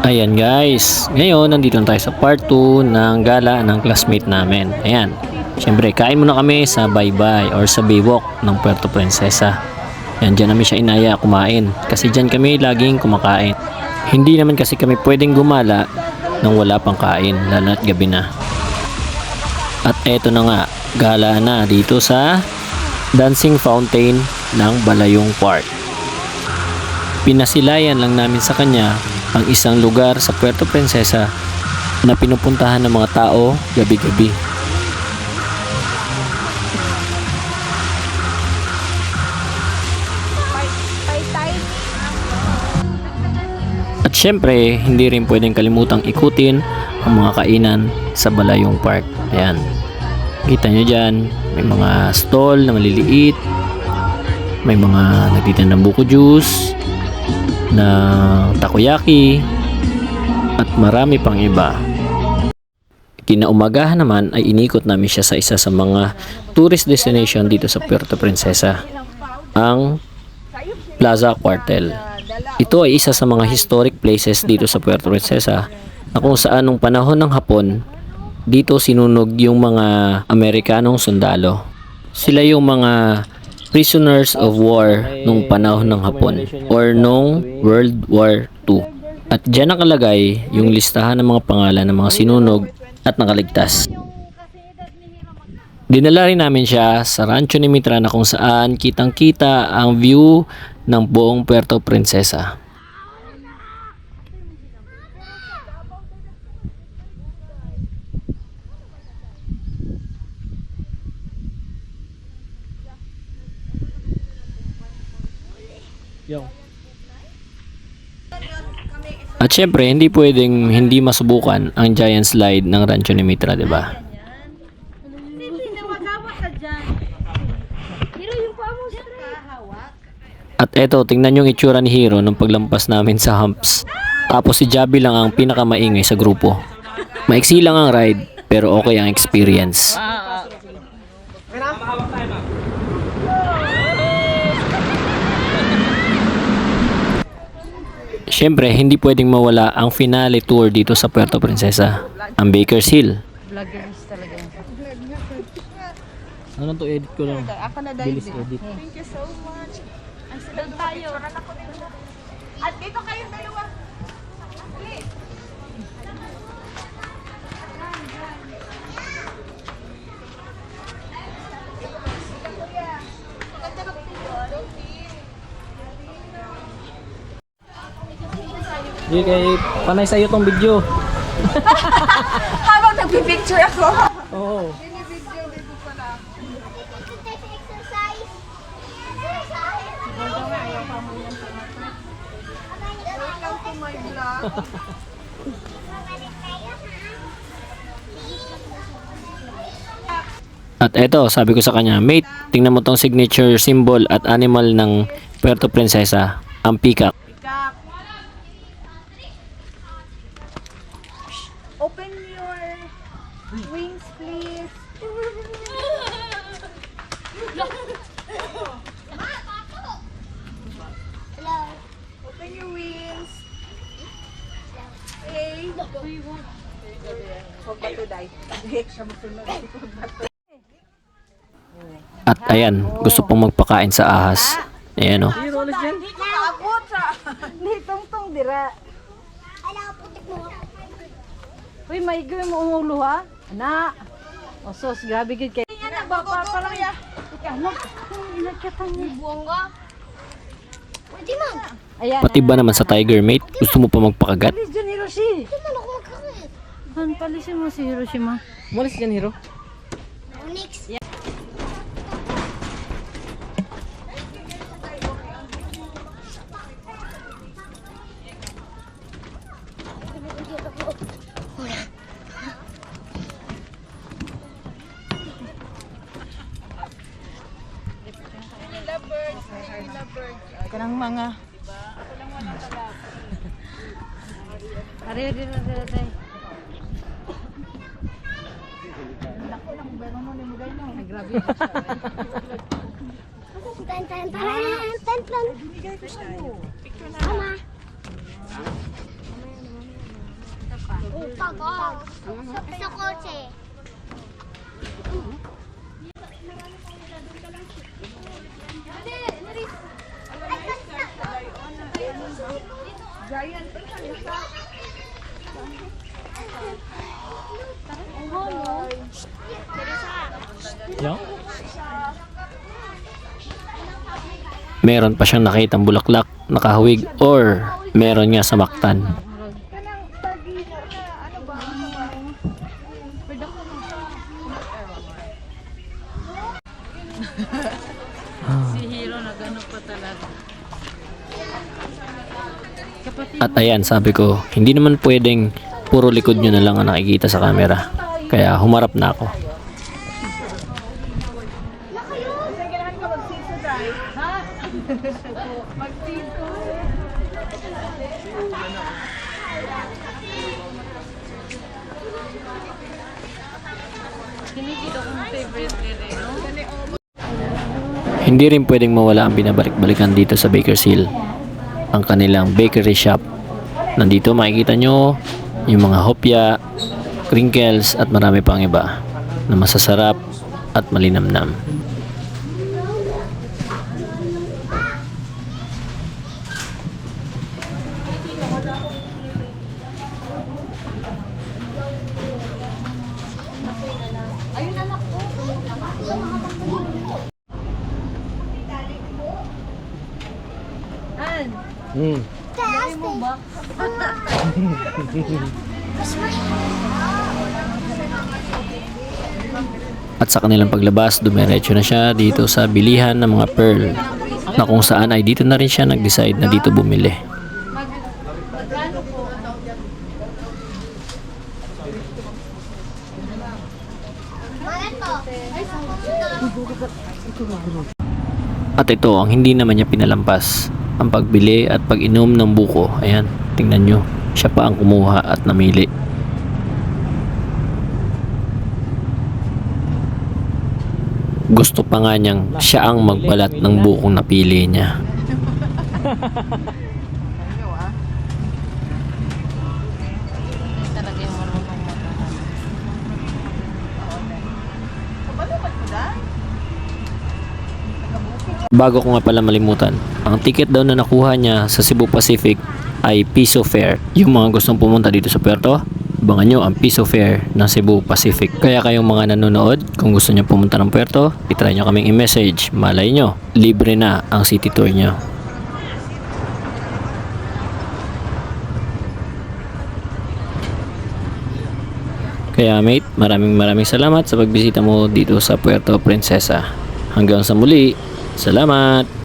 Ayan guys, ngayon nandito na tayo sa part 2 ng gala ng classmate namin. Ayan, syempre kain muna kami sa Baybay or sa Baywalk ng Puerto Princesa. Ayan, dyan namin siya inaya kumain kasi dyan kami laging kumakain. Hindi naman kasi kami pwedeng gumala nang wala pang kain, lalo na't gabi na. At eto na nga, gala na dito sa Dancing Fountain ng Balayong Park. Pinasilayan lang namin sa kanya ang isang lugar sa Puerto Princesa na pinupuntahan ng mga tao gabi-gabi. At syempre, hindi rin pwedeng kalimutang ikutin ang mga kainan sa Balayong Park. Ayan. Kita nyo dyan, may mga stall na maliliit, may mga nagtitinda ng buko juice, na takoyaki, at marami pang iba. Kinaumagahan naman ay inikot namin siya sa isa sa mga tourist destination dito sa Puerto Princesa, ang Plaza Cuartel. Ito ay isa sa mga historic places dito sa Puerto Princesa na kung saan nung panahon ng Hapon, dito sinunog yung mga Amerikanong sundalo. Sila yung mga prisoners of war nung panahon ng Hapon or nung World War II. At dyan nakalagay yung listahan ng mga pangalan ng mga sinunog at nakaligtas. Dinala rin namin siya sa Rancho ni Mitra na kung saan kitang-kita ang view ng buong Puerto Princesa. At syempre, hindi pwedeng hindi masubukan ang giant slide ng Rancho ni Mitra, di ba? At eto, tingnan yung itsura ni Hero nung paglampas namin sa humps. Tapos si Javi lang ang pinakamaingay sa grupo. Maiksi lang ang ride, pero okay ang experience. Siyempre, hindi pwedeng mawala ang finale tour dito sa Puerto Princesa, ang Baker's Hill. Vloggers talaga. Ano to, edit ko lang. Ako na Bilis edit. Thank you so much. Ang sadal tayo. At dito kayong dalawa. Hindi kay panay sa'yo tong video. Habang nagpipicture ako. Oo. Welcome to my vlog. At eto, sabi ko sa kanya, mate, tingnan mo tong signature symbol at animal ng Puerto Princesa, ang peacock. Open your wings, please. Open your wings. Hey. At ayan, gusto pong magpakain sa ahas. Ayan o. Abot sa nitong dira. Uy, may gawin mo umulo ha? Ana. O sos, grabe gid kay. Nagpapala ya. Anak, inagkatang ni buong ka. Pwede man. Ayan. Pati ba naman sa tiger, mate? Gusto mo pa magpakagat? Palis dyan, Hiroshi. Hindi man ako magkakit. Han, palisin mo si Hiroshima. Malis yan, Hero. Onyx. Kanang mga Ari ari ari. Grabe. Tan tan tan tan tan. Bigay ko sa'yo. Mama. Sa kotse. Meron pa siyang nakitang bulaklak, nakahawig, or meron nga sa Mactan. Si Hero nagano pa talaga. At ayan, sabi ko, hindi naman pwedeng puro likod nyo na lang ang nakikita sa camera. Kaya humarap na ako. Kinikita kong favorite dire, no? Hindi rin pwedeng mawala ang binabalik-balikan dito sa Baker's Hill. Ang kanilang bakery shop. Nandito makikita nyo yung mga hopya, crinkles at marami pang iba na masasarap at malinamnam. At sa kanilang paglabas, dumiretso na siya dito sa bilihan ng mga pearl na kung saan ay dito na rin siya nag-decide na dito bumili. At ito ang hindi naman niya pinalampas, ang pagbili at pag-inom ng buko. Ayan, tingnan nyo, siya pa ang kumuha at namili. Gusto pa nga niyang siya ang magbalat ng bukong napili niya. Talaga yung marunong matahan. Bago ko nga pala malimutan, ang ticket daw na nakuha niya sa Cebu Pacific ay Piso Fare. Yung mga gustong pumunta dito sa Puerto, abangan nyo ang Piso Fare ng Cebu Pacific. Kaya kayong mga nanonood, kung gusto nyo pumunta ng Puerto, itry nyo kaming i-message. Malay nyo, libre na ang city tour nyo. Kaya mate, maraming salamat sa pagbisita mo dito sa Puerto Princesa. Hanggang sa muli, salamat!